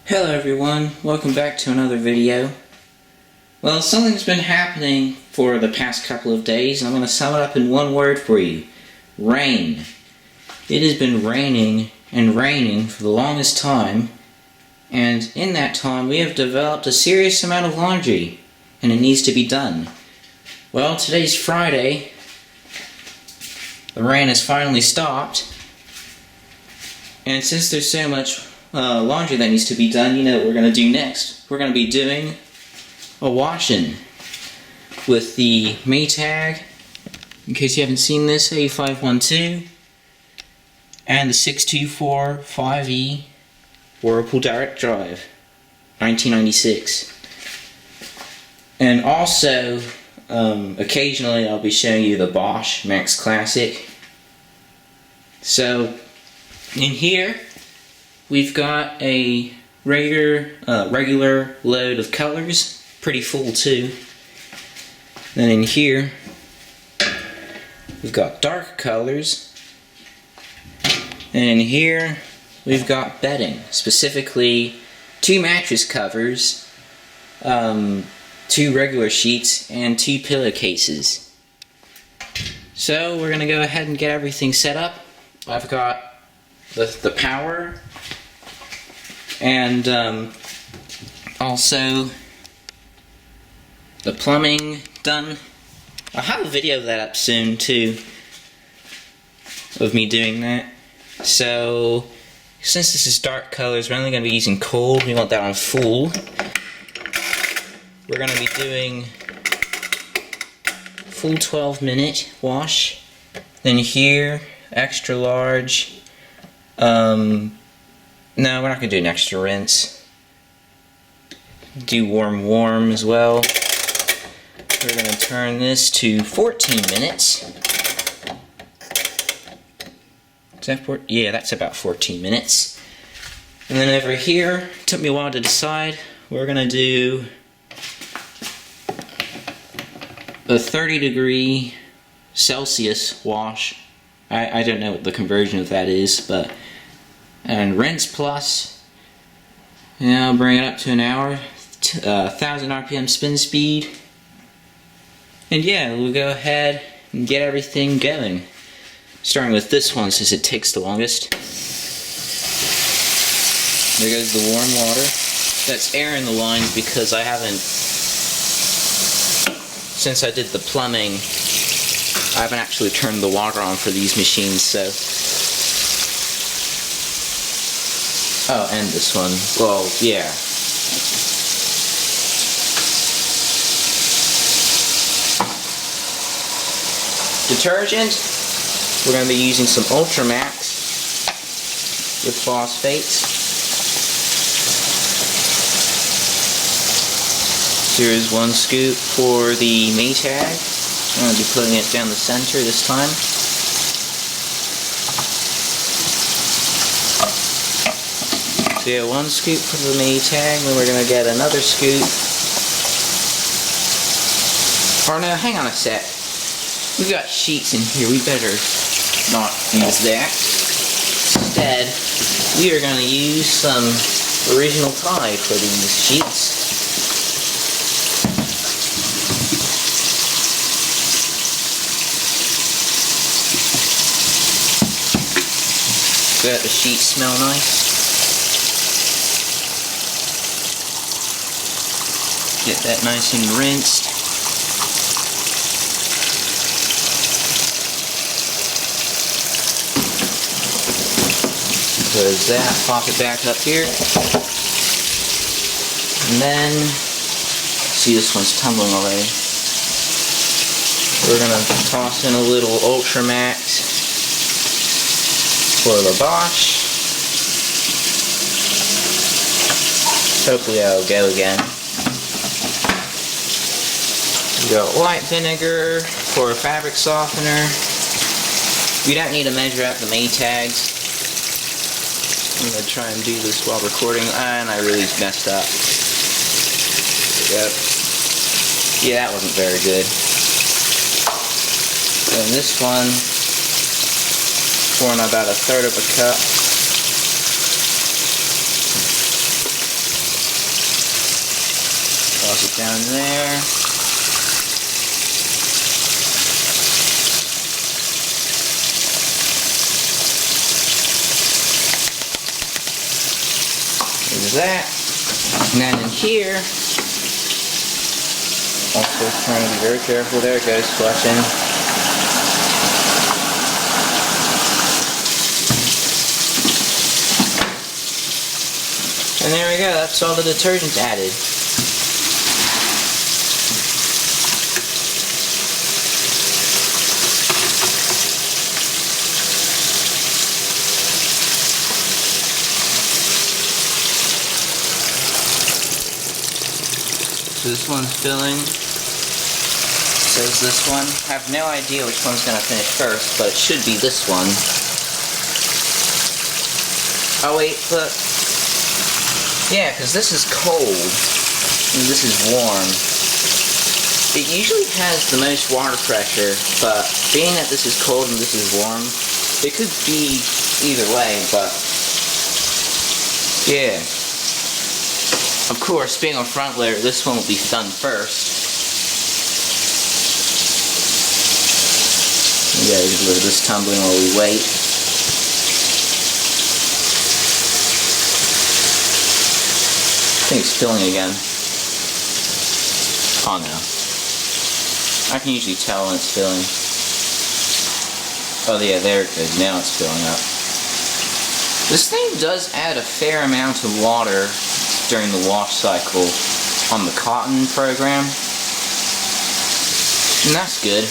Hello everyone, welcome back to another video. Well, something's been happening for the past couple of days, and I'm going to sum it up in one word for you. Rain. It has been raining and raining for the longest time, and in that time we have developed a serious amount of laundry, and it needs to be done. Well, today's Friday. The rain has finally stopped, and since there's so much laundry that needs to be done, you know what we're going to do next. We're going to be doing a wash-in with the Maytag, in case you haven't seen this, A512, and the 6245E Whirlpool Direct Drive, 1996. And also, occasionally I'll be showing you the Bosch Max Classic. So, in here, we've got a regular load of colors, pretty full too. Then in here, we've got dark colors. And in here, we've got bedding, specifically 2 mattress covers, 2 regular sheets, and 2 pillowcases. So we're going to go ahead and get everything set up. I've got the power, and also the plumbing done. I'll have a video of that up soon too, of me doing that. So since this is dark colors, we're only going to be using cold. We want that on full. We're going to be doing full 12-minute wash. Then here, extra large. No, we're not going to do an extra rinse. Do warm as well. We're going to turn this to 14 minutes. Is that yeah, that's about 14 minutes. And then over here, it took me a while to decide, we're going to do a 30-degree Celsius wash. I don't know what the conversion of that is, but and rinse plus, and I'll bring it up to an hour, 1000 RPM spin speed, and yeah, we'll go ahead and get everything going, starting with this one since it takes the longest. There goes the warm water. That's air in the lines because I haven't, since I did the plumbing, I haven't actually turned the water on for these machines, so. Oh, and this one. Well, yeah. Detergent. We're going to be using some Ultramax with phosphates. Here's 1 scoop for the Maytag. I'm going to be putting it down the center this time. So yeah, 1 scoop for the Maytag, then we're going to get another scoop. Or no, hang on a sec. We've got sheets in here, we better not use that. Instead, we are going to use some original Tide for these sheets. So that the sheets smell nice. Get that nice and rinsed. Close that, pop it back up here. And then, see, this one's tumbling already. We're going to toss in a little Ultramax for the Bosch. Hopefully that'll go again. We got white vinegar for a fabric softener. We don't need to measure out the Maytags. I'm going to try and do this while recording, and I really messed up. Yep. Yeah, that wasn't very good. And this one, pouring about 1/3 of a cup. Toss it down there. There's that. And then in here, also trying to be very careful. There it goes, flushing. And there we go, that's all the detergent added. So this one's filling. Says this one. I have no idea which one's going to finish first, but it should be this one. Oh wait, look. Yeah, because this is cold and this is warm. It usually has the most water pressure, but being that this is cold and this is warm, it could be either way, but yeah. Of course, being a front loader, this one will be done first. Yeah, a little of this tumbling while we wait. I think it's filling again. Oh no. I can usually tell when it's filling. Oh yeah, there it goes. Now it's filling up. This thing does add a fair amount of water during the wash cycle on the cotton program, and that's good.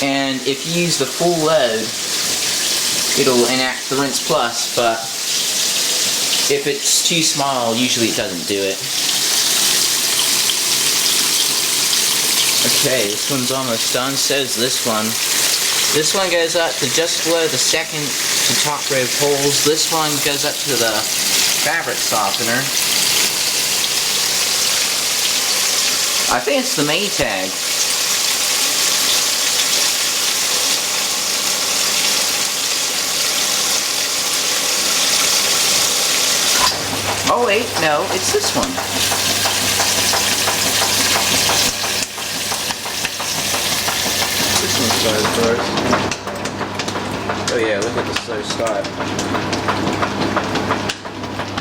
And if you use the full load, it'll enact the rinse plus, but if it's too small, usually it doesn't do it. Okay, this one's almost done, so's this one. This one goes up to just below the second to top row holes. This one goes up to the fabric softener. I think it's the Maytag. Oh wait, no, it's this one. This one started first. Oh yeah, look at the slow start.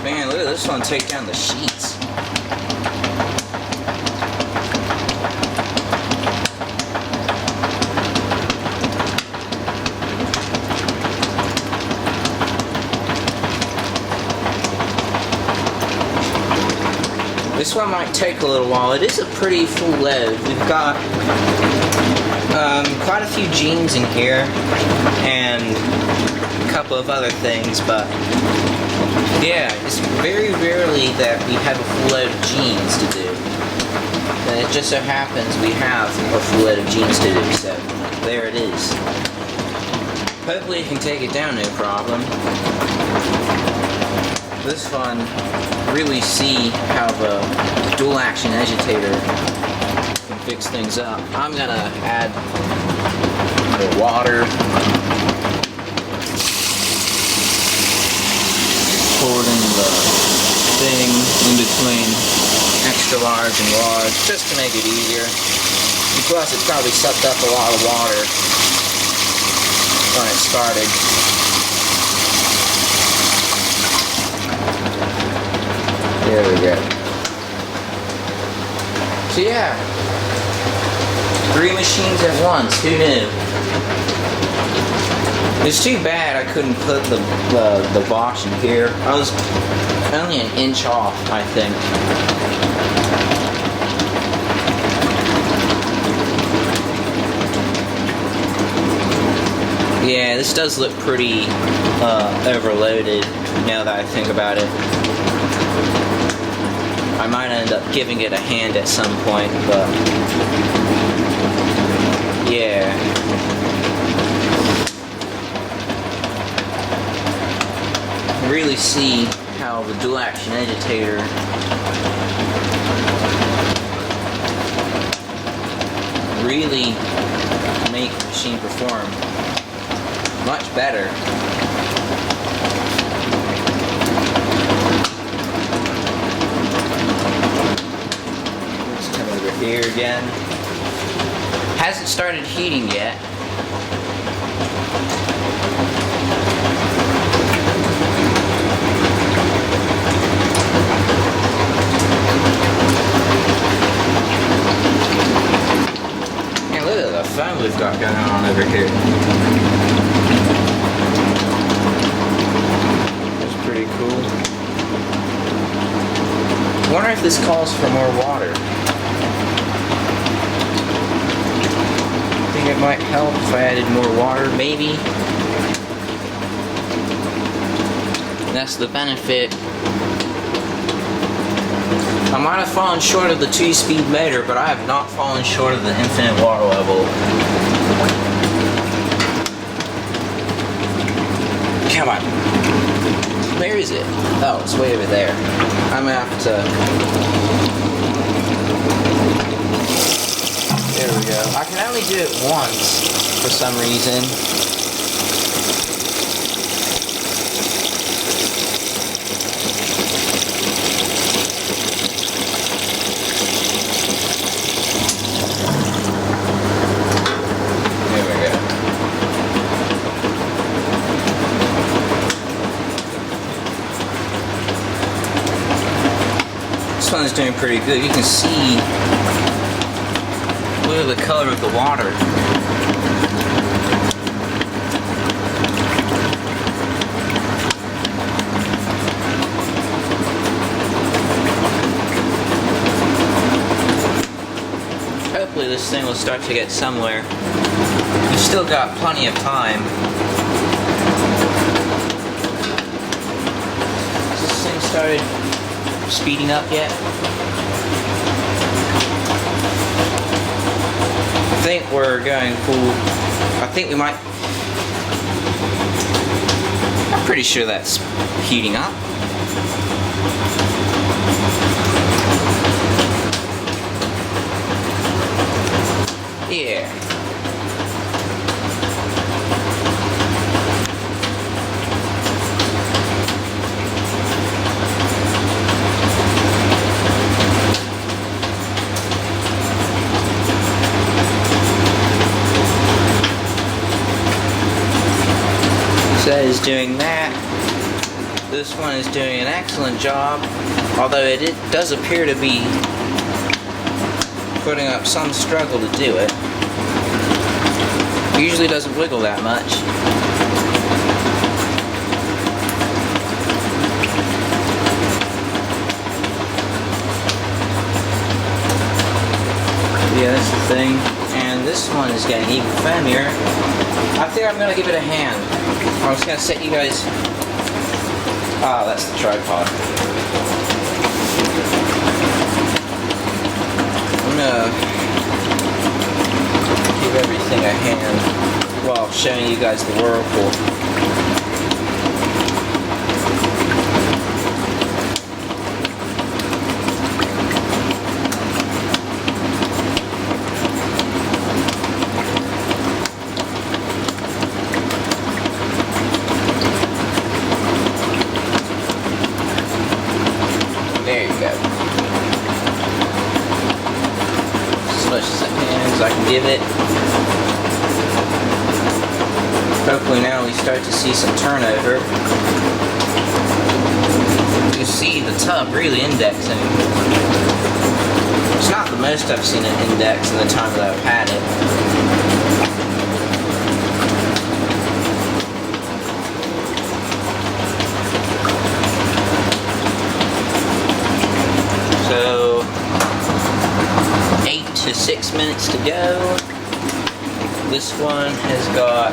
Man, look at this one take down the sheets. This one might take a little while. It is a pretty full load. We've got quite a few jeans in here and a couple of other things, but yeah, it's very rarely that we have a full load of jeans to do. And it just so happens we have a full load of jeans to do, so there it is. Hopefully you can take it down no problem. This one, really see how the dual action agitator can fix things up. I'm gonna add the water, pouring the thing in between extra large and large just to make it easier. And plus it probably sucked up a lot of water when it started. There we go. So yeah, 3 machines at once, who knew? It's too bad I couldn't put the Bosch in here. I was only an inch off, I think. Yeah, this does look pretty overloaded now that I think about it. I might end up giving it a hand at some point, but yeah. Really see how the dual action agitator really make the machine perform much better. again. Hasn't started heating yet. And look at the fun we've got going on over here. That's pretty cool. I wonder if this calls for more water. I think it might help if I added more water, maybe. That's the benefit. I might have fallen short of the 2-speed motor, but I have not fallen short of the infinite water level. Come on. Where is it? Oh, it's way over there. I'm gonna have to... There we go. I can only do it once for some reason. There we go. This one is doing pretty good. You can see look at the color of the water. Hopefully this thing will start to get somewhere. We've still got plenty of time. Has this thing started speeding up yet? I think we're going full. I think we might. I'm pretty sure that's heating up. Yeah. That is doing that. This one is doing an excellent job, although it does appear to be putting up some struggle to do it. It usually doesn't wiggle that much. Yeah, that's the thing. And this one is getting even foamier. I think I'm going to give it a hand. I'm just going to set you guys... Ah, that's the tripod. I'm going to give everything a hand while showing you guys the Whirlpool. There you go. As much as a hand as I can give it. Hopefully now we start to see some turnover. You see the tub really indexing. It's not the most I've seen it index in the time that I've had it. So, 8 to 6 minutes to go. This one has got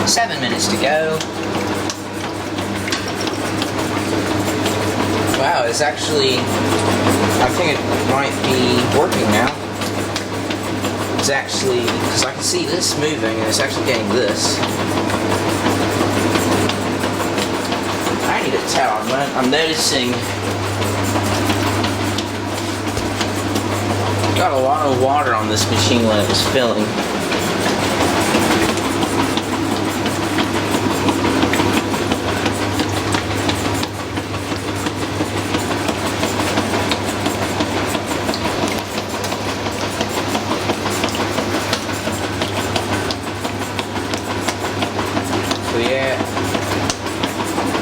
7 minutes to go. Wow, it's actually, I think it might be working now. It's actually, because I can see this moving and it's actually getting this. I need to tell, I'm noticing got a lot of water on this machine when it was filling.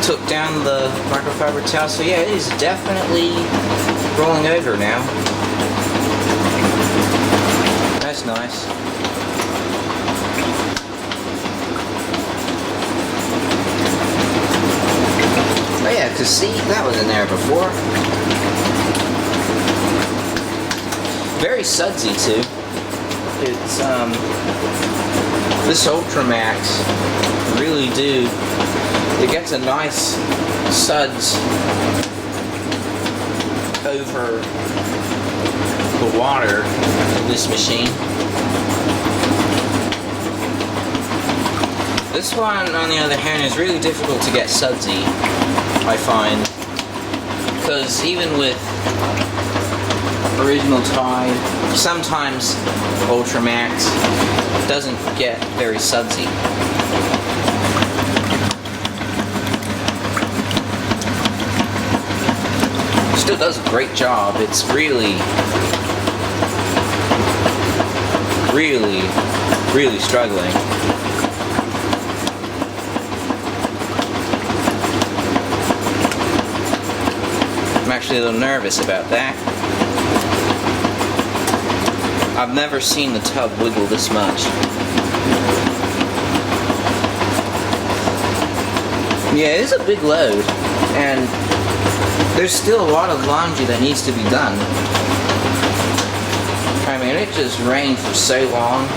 took down the microfiber towel, so yeah, it is definitely rolling over now. That's nice. Oh yeah, cause see, that was in there before. Very sudsy too. It's this Ultramax really it gets a nice suds over the water in this machine. This one, on the other hand, is really difficult to get sudsy, I find, because even with original Tide, sometimes Ultramax doesn't get very sudsy. Still does a great job. It's really struggling. I'm actually a little nervous about that. I've never seen the tub wiggle this much. Yeah, it is a big load, and there's still a lot of laundry that needs to be done. I mean, it just rained for so long.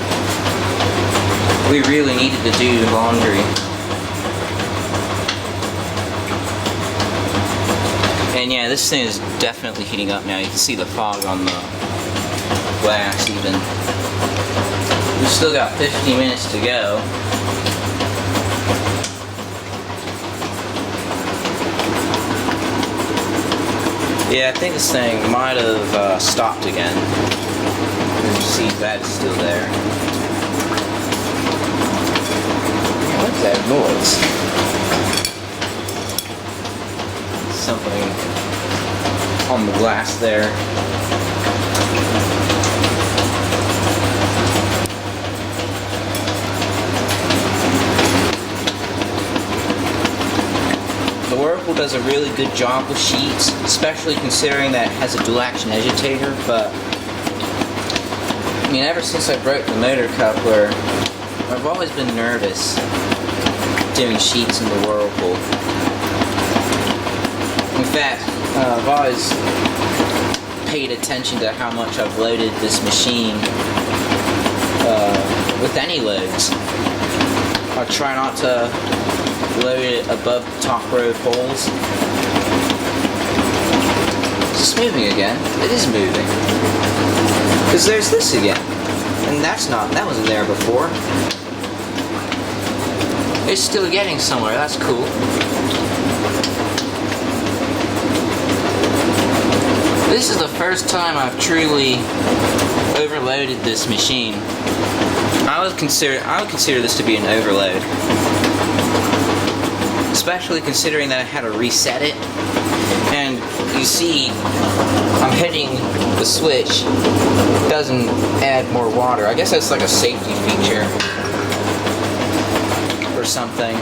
We really needed to do laundry. And yeah, this thing is definitely heating up now. You can see the fog on the glass even. We've still got 15 minutes to go. Yeah, I think this thing might have stopped again. You see that is still there. Yeah, what's that noise? Something on the glass there. The Whirlpool does a really good job with sheets, especially considering that it has a dual action agitator, but I mean, ever since I broke the motor coupler, I've always been nervous doing sheets in the Whirlpool. In fact, I've always paid attention to how much I've loaded this machine with any loads. I try not to load it above the top row of holes. Is this moving again? It is moving. Because there's this again. And that wasn't there before. It's still getting somewhere, that's cool. This is the first time I've truly overloaded this machine. I would consider this to be an overload. Especially considering that I had to reset it. And you see, I'm hitting the switch. It doesn't add more water. I guess that's like a safety feature or something.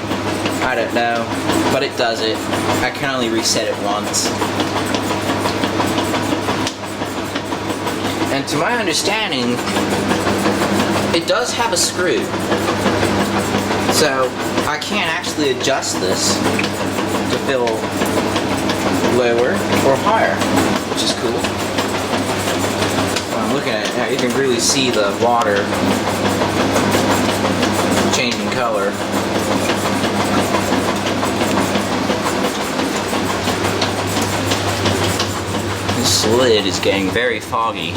I don't know. But it does it. I can only reset it once. And to my understanding, it does have a screw. So I can't actually adjust this to fill lower or higher, which is cool. When I'm looking at it now, you can really see the water changing color. This lid is getting very foggy.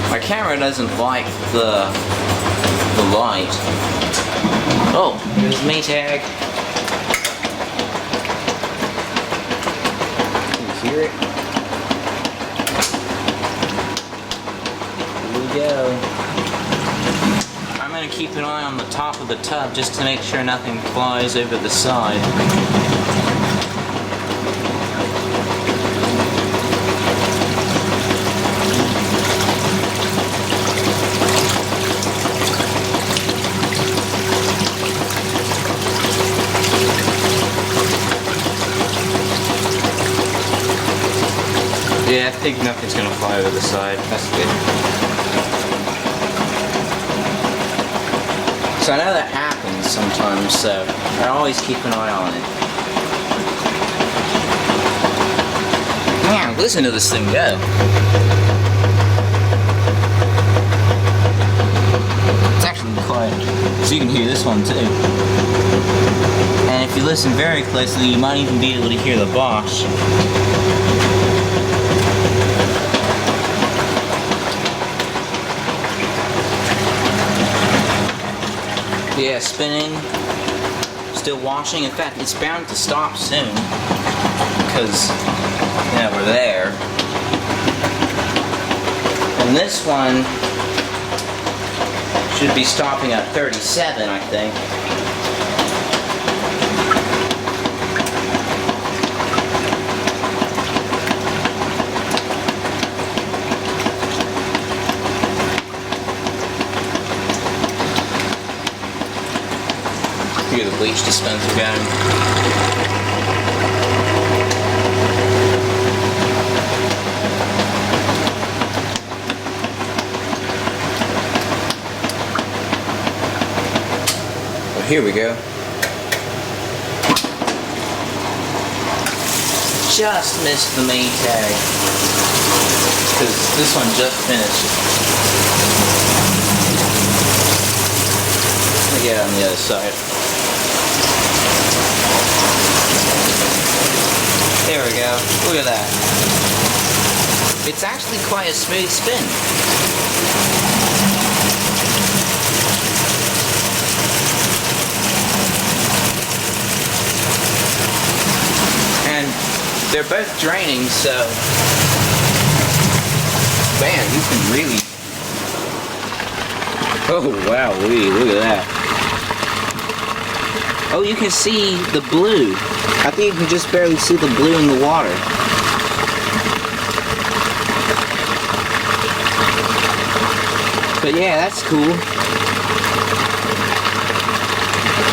My camera doesn't like the light. Oh, there's Maytag. Can you hear it? Here we go. I'm going to keep an eye on the top of the tub just to make sure nothing flies over the side. think nothing's gonna fly over the side. That's good. So I know that happens sometimes, so I always keep an eye on it. Man, listen to this thing go. It's actually quiet, so you can hear this one too. And if you listen very closely, you might even be able to hear the Bosch. Yeah, spinning, still washing. In fact, it's bound to stop soon because, yeah, we're there. And this one should be stopping at 37, I think. Hear the bleach dispenser going. Well, here we go. Just missed the Maytag because this one just finished. Let me get it on the other side. There we go. Look at that. It's actually quite a smooth spin. And they're both draining, so man, you can really. Oh wow, look at that. Oh, you can see the blue. I think you can just barely see the blue in the water. But yeah, that's cool.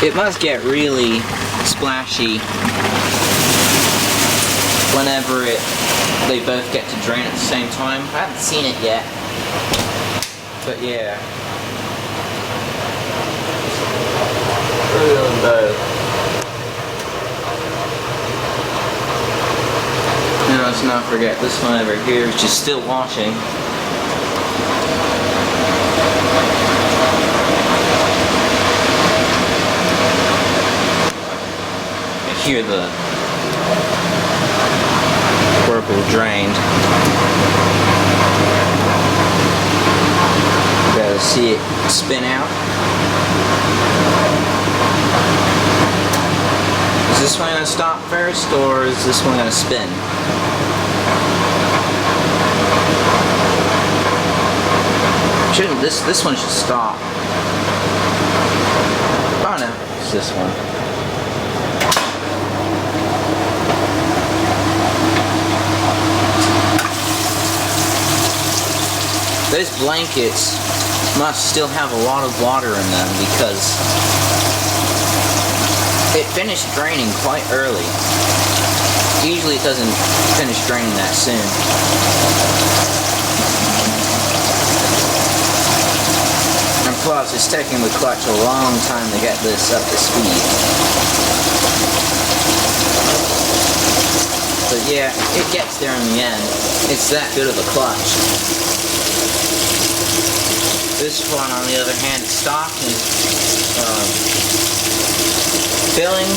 It must get really splashy whenever they both get to drain at the same time. I haven't seen it yet. But yeah. Look at them both. And let's not forget this one over here, which is still washing. You hear the Whirlpool drained. You gotta see it spin out. Is this one gonna stop first, or is this one gonna spin? Shouldn't this one should stop? Oh no, it's this one. Those blankets must still have a lot of water in them because it finished draining quite early. Usually it doesn't finish draining that soon. And plus, it's taking the clutch a long time to get this up to speed. But yeah, it gets there in the end. It's that good of a clutch. This one, on the other hand, it stopped and filling.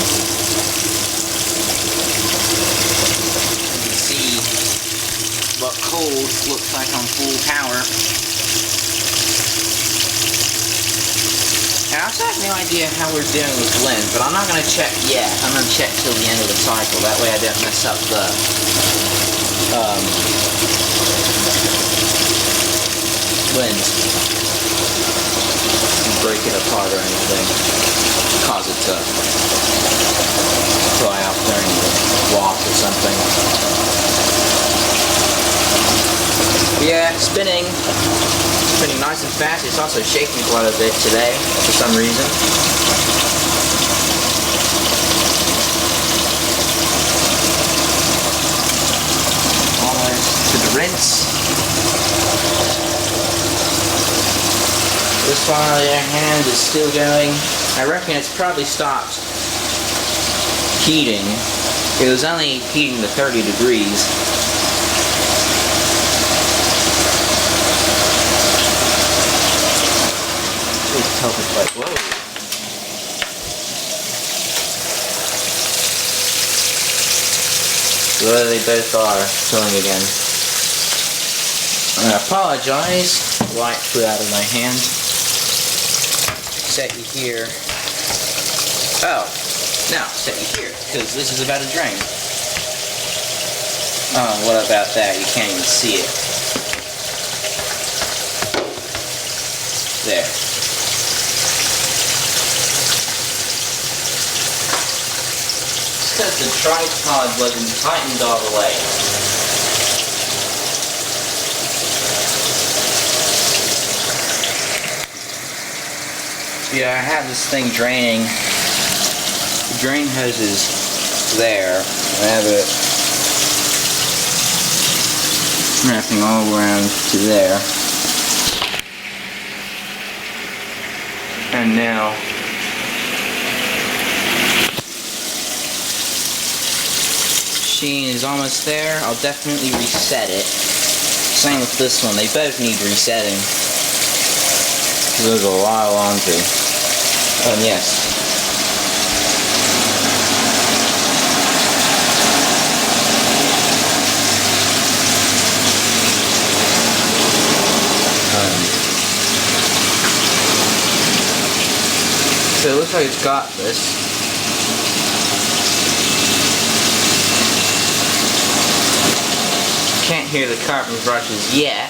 You can see what cold looks like on full power. And I also have no idea how we're doing with blend, but I'm not going to check yet. I'm going to check till the end of the cycle. That way I don't mess up the blend. Break it apart or anything, cause it to fly out during the wash or something. Yeah, spinning nice and fast. It's also shaking quite a bit today for some reason. Almost to the rinse. This one on the other hand is still going. I reckon it's probably stopped heating. It was only heating to 30 degrees. Whoa. There they both are, filling again. I apologize. The light flew out of my hand. Set you here. Oh, now set you here, because this is about to drain. Oh, what about that? You can't even see it. There. Because the tripod wasn't tightened all the way. Yeah, I have this thing draining. The drain hose is there. I have it wrapping all around to there. And now machine is almost there. I'll definitely reset it. Same with this one. They both need resetting. There's a lot of laundry. And yes. So it looks like it's got this. Can't hear the carpet brushes yet,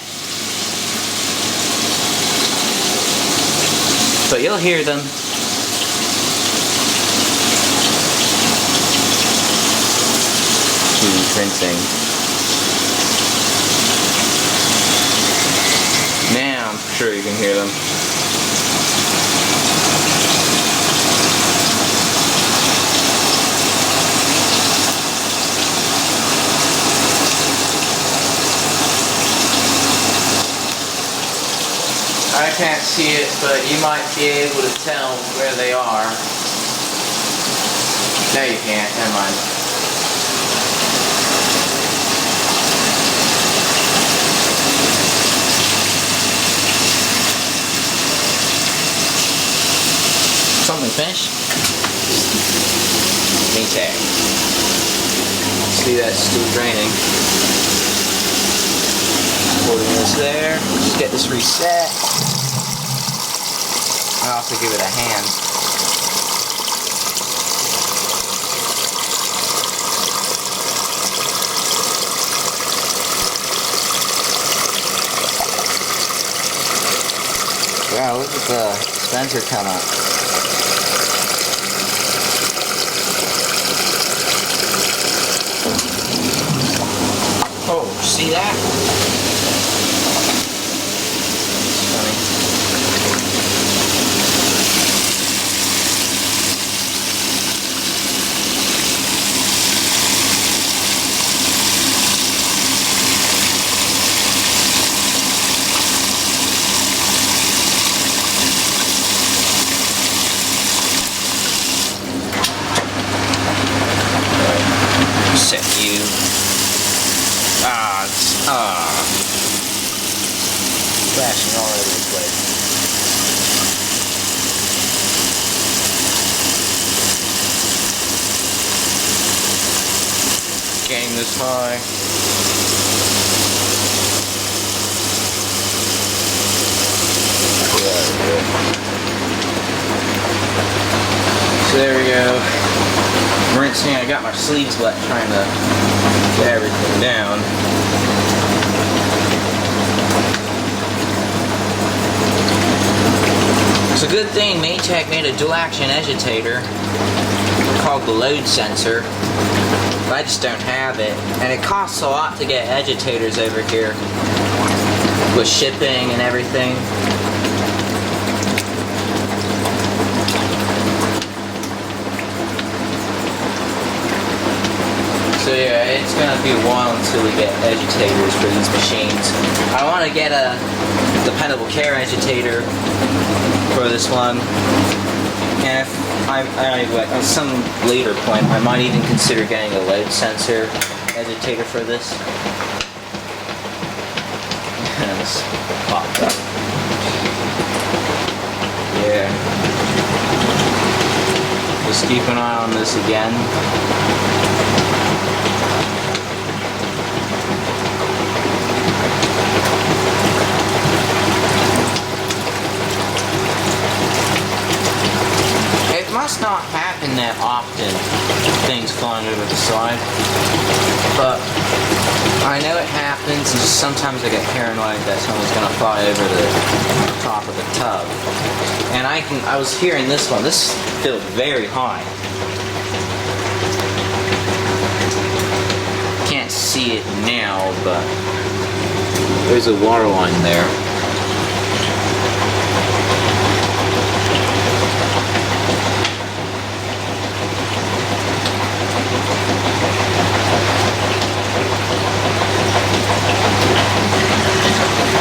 but you'll hear them. She's rinsing. Now I'm sure you can hear them. I can't see it, but you might be able to tell where they are. No, you can't. Never mind. Something finished? Maytag. See, that's still draining. Holding this there. Just get this reset. I'll also give it a hand. Wow, look at the dispenser come up. Oh, see that? Set you. Splashing all over the place. Getting this high. So there we go. Rinsing. I got my sleeves wet trying to get everything down. It's a good thing Maytag made a dual action agitator called the load sensor. But I just don't have it. And it costs a lot to get agitators over here with shipping and everything. So yeah, it's gonna be a while until we get agitators for these machines. I want to get a dependable care agitator for this one, and if at some later point, I might even consider getting a load sensor agitator for this. And this popped up. Yeah. Just keep an eye on this again. It must not happen that often, things flying over the side, but I know it happens, and just sometimes I get paranoid that someone's gonna fly over the top of the tub. And I was hearing this one. This feels very high. Can't see it now, but there's a water line there.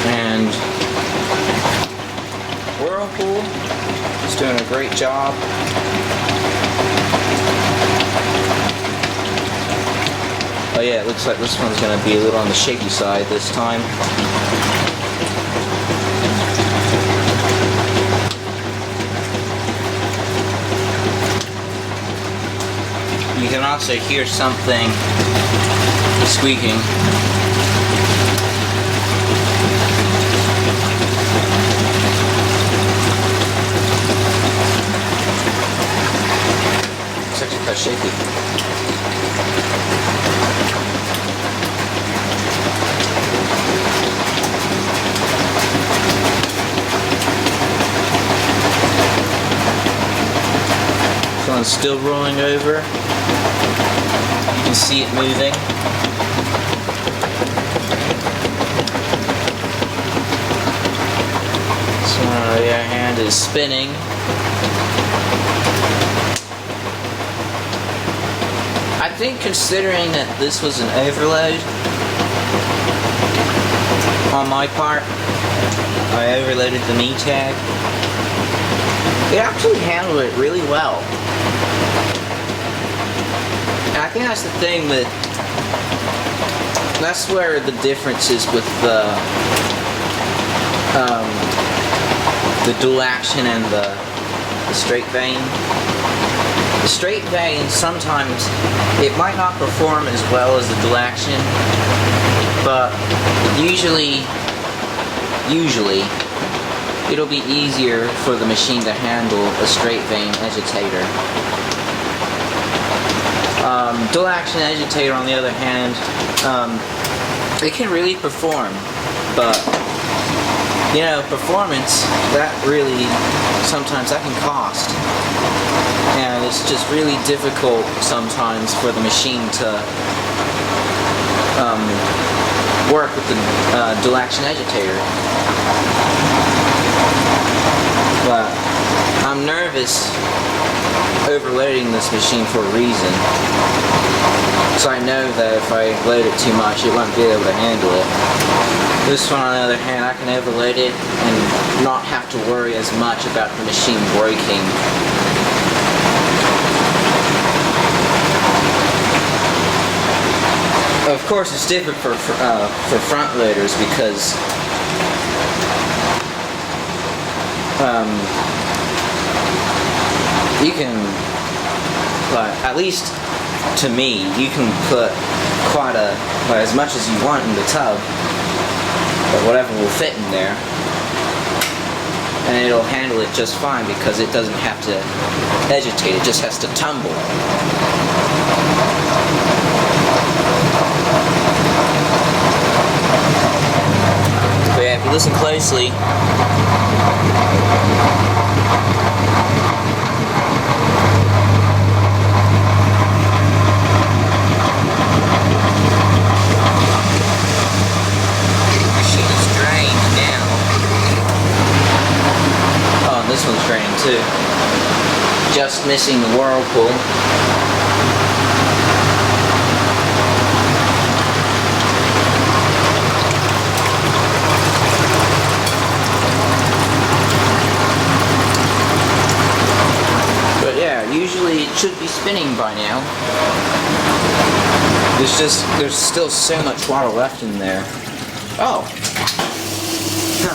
And Whirlpool is doing a great job. Oh yeah, it looks like this one's going to be a little on the shaky side this time. You can also hear something squeaking. It's actually quite shaky. This one's still rolling over. You can see it moving. This one on the other hand is spinning. I think, considering that this was an overload on my part, I overloaded the Maytag. It actually handled it really well. And I think that's the thing with, that's where the difference is with the dual action and the straight vane. The straight vane, sometimes it might not perform as well as the dual action, but usually it'll be easier for the machine to handle a straight vane agitator. Dual action agitator, on the other hand, it can really perform, but you know, performance, that really, sometimes that can cost. And it's just really difficult sometimes for the machine to work with the dual action agitator. But I'm nervous overloading this machine for a reason. So I know that if I load it too much, it won't be able to handle it. This one, on the other hand, I can overload it and not have to worry as much about the machine breaking. Of course, it's different for front loaders because you can, at least to me, you can put quite as much as you want in the tub, but whatever will fit in there, and it'll handle it just fine because it doesn't have to agitate, it just has to tumble. But yeah, if you listen closely, this one's draining too. Just missing the Whirlpool. should be spinning by now. There's still so much water left in there. Oh. Huh.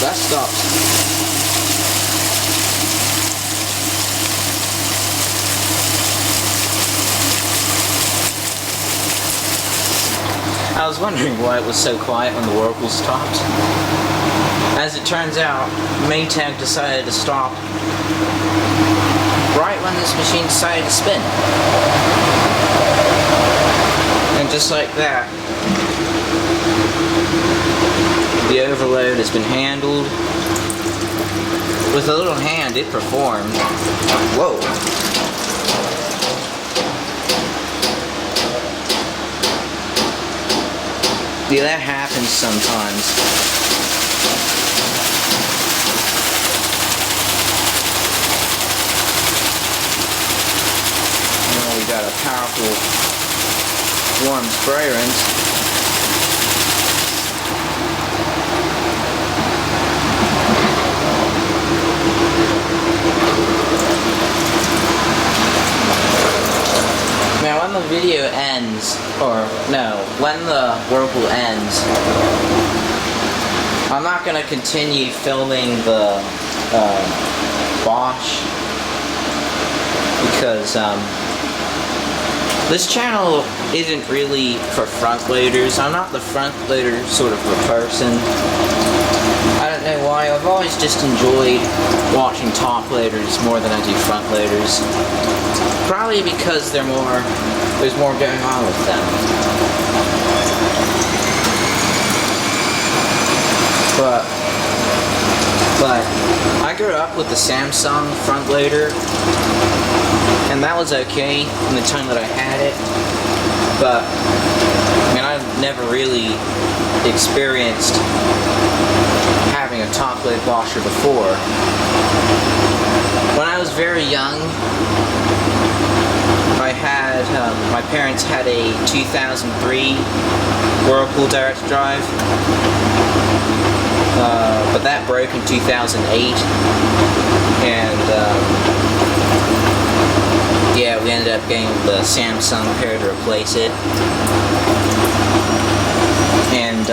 That stopped. I was wondering why it was so quiet when the Whirlpool stopped. As it turns out, Maytag decided to stop right when this machine decided to spin. And just like that, the overload has been handled. With a little hand, it performed. Whoa. Yeah, that happens sometimes. Well, we got a powerful warm spray rinse. Now when the video ends, or no, when the Whirlpool ends, I'm not going to continue filming the Bosch because this channel isn't really for front loaders. I'm not the front loader sort of a person. I don't know why, I've always just enjoyed watching top loaders more than I do front loaders. Probably because there's more going on with them. But I grew up with the Samsung front loader, and that was okay in the time that I had it. But I mean, I've never really experienced having a top load washer before. When I was very young, my parents had a 2003 Whirlpool direct drive, but that broke in 2008, and yeah, we ended up getting the Samsung pair to replace it, and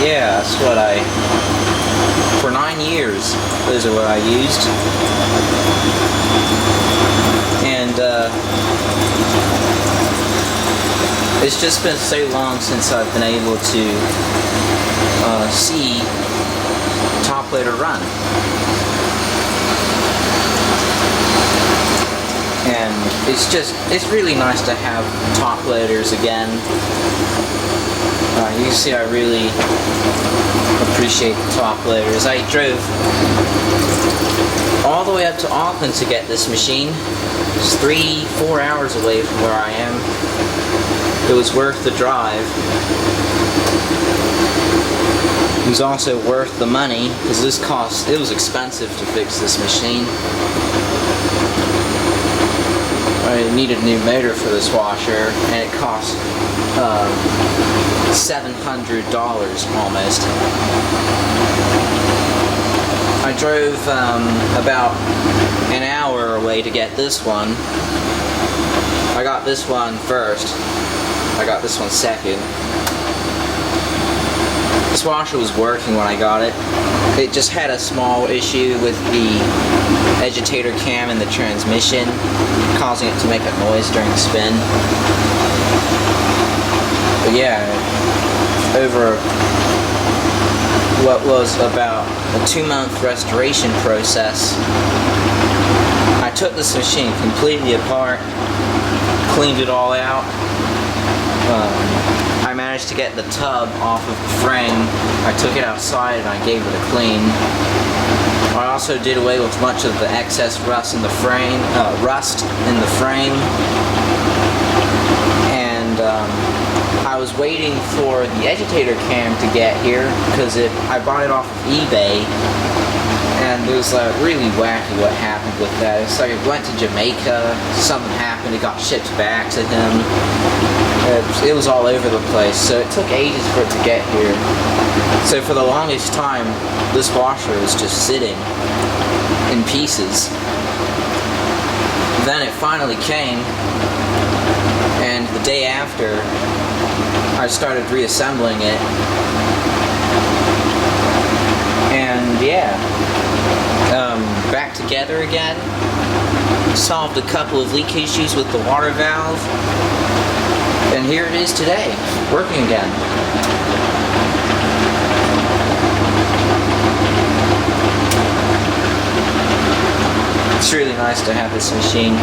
yeah, that's what for 9 years, those are what I used. And it's just been so long since I've been able to see top loader run. And it's really nice to have top loaders again. You can see I really appreciate the top loaders. I drove all the way up to Auckland to get this machine. It's 3-4 hours away from where I am. It was worth the drive. It was also worth the money because it was expensive to fix this machine. I needed a new motor for this washer, and it cost $700 almost. I drove about an hour away to get this one. I got this one first. I got this one second. This washer was working when I got it. It just had a small issue with the agitator cam in the transmission, causing it to make a noise during the spin. But yeah, over what was about a 2-month restoration process, I took this machine completely apart, cleaned it all out. I managed to get the tub off of the frame. I took it outside and I gave it a clean. I also did away with much of the excess rust in the frame, and I was waiting for the agitator cam to get here because I bought it off of eBay, and it was really wacky what happened with that. It's like it went to Jamaica, something happened, it got shipped back to him. It was all over the place, so it took ages for it to get here. So for the longest time, this washer was just sitting in pieces. then it finally came, and the day after I started reassembling it, and yeah, back together again. Solved a couple of leak issues with the water valve, and here it is today, working again. It's really nice to have this machine.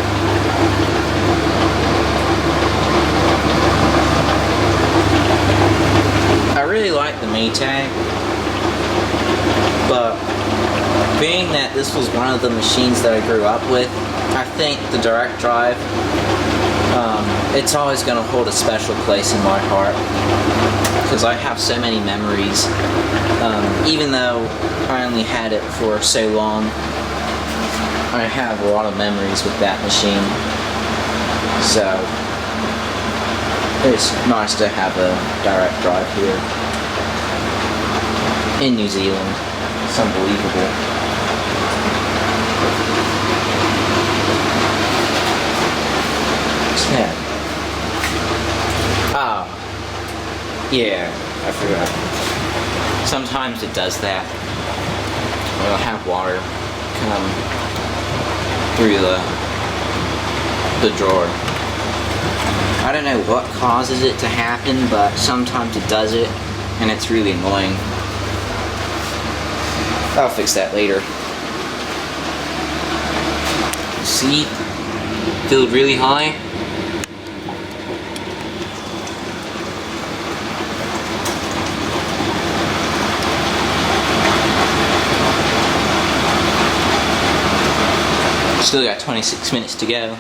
I really like the Maytag, but being that this was one of the machines that I grew up with, I think the direct drive, it's always going to hold a special place in my heart, because I have so many memories. Even though I only had it for so long, I have a lot of memories with that machine. So it's nice to have a direct drive here in New Zealand. It's unbelievable. What's that? Ah, yeah, I forgot. Sometimes it does that. It'll have water come through the drawer. I don't know what causes it to happen, but sometimes it does it, and it's really annoying. I'll fix that later. See? Filled really high. Still got 26 minutes to go.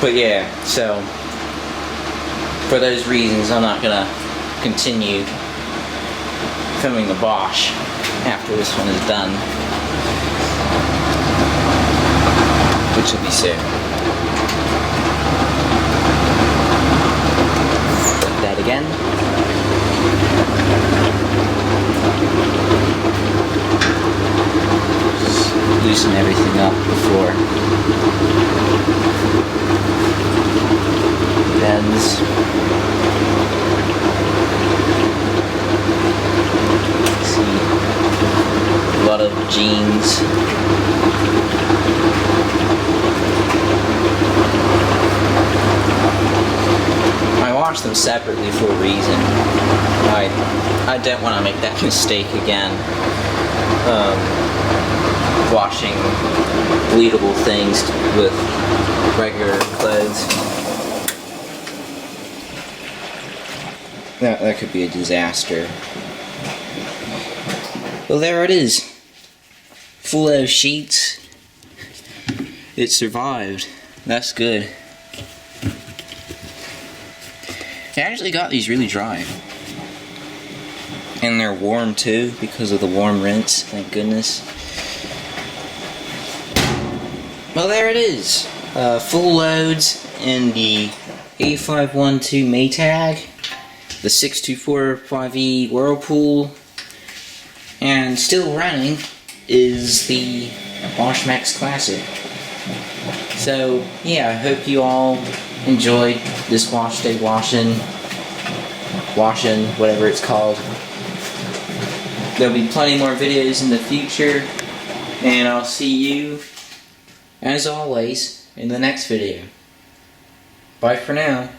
But yeah, so for those reasons I'm not gonna continue filming the Bosch after this one is done, which will be soon. Like that again. Just loosen everything up before it ends. See, a lot of jeans. I wash them separately for a reason. I don't want to make that mistake again. Washing bleedable things with regular clothes. That could be a disaster. Well, there it is. Full of sheets. It survived. That's good. I actually got these really dry. And they're warm too, because of the warm rinse, thank goodness. Well, there it is. Full loads in the A512 Maytag, the 6245E Whirlpool, and still running is the Bosch Max Classic. So, yeah, I hope you all enjoyed this Washday Wash-in, whatever it's called. There'll be plenty more videos in the future, and I'll see you, as always, in the next video. Bye for now.